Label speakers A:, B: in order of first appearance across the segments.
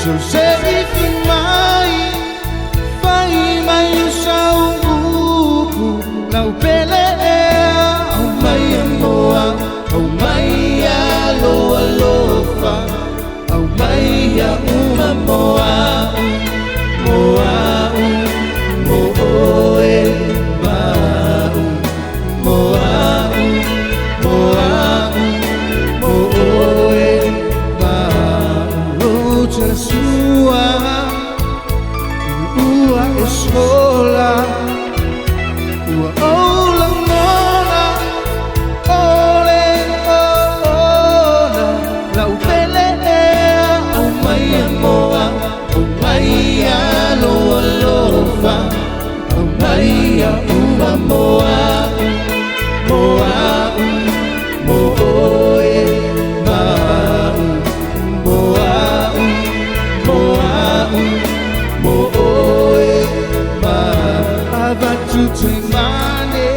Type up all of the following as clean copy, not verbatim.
A: So serifin mai fai mai usau buku lau pele au mai moa au mai alo alofa au mai uma moa moa moe mau moa moa moe mau sua ua escola ua ola mona ole ola lau pele au mai moa au mai alo alofa au mai uma moa moa moe mau moa moa moe mau avatu te mane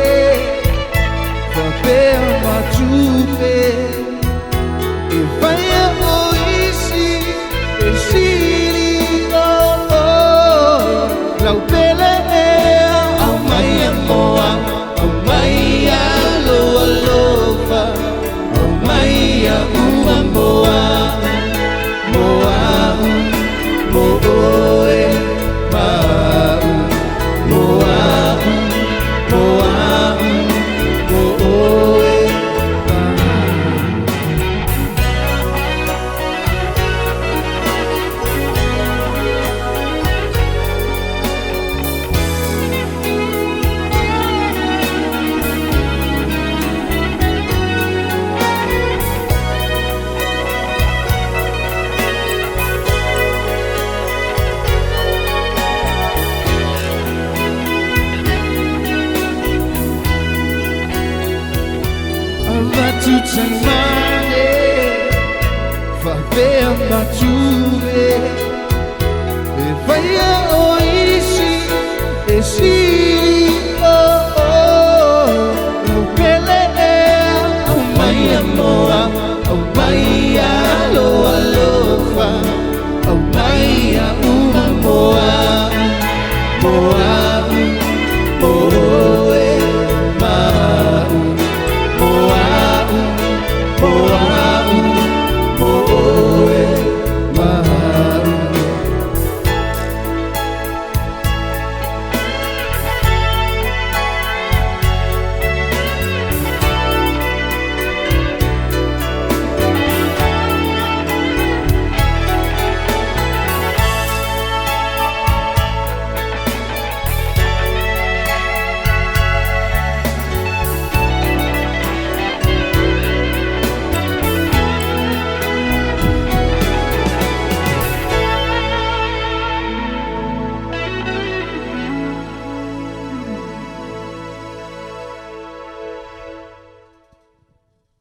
A: papel matupe e vai o isi e sili lau pele au mai moa au mai alo alofa au mai uma moa moa moe mau moa moa moe avatu te mane fa per ma tuve e vai o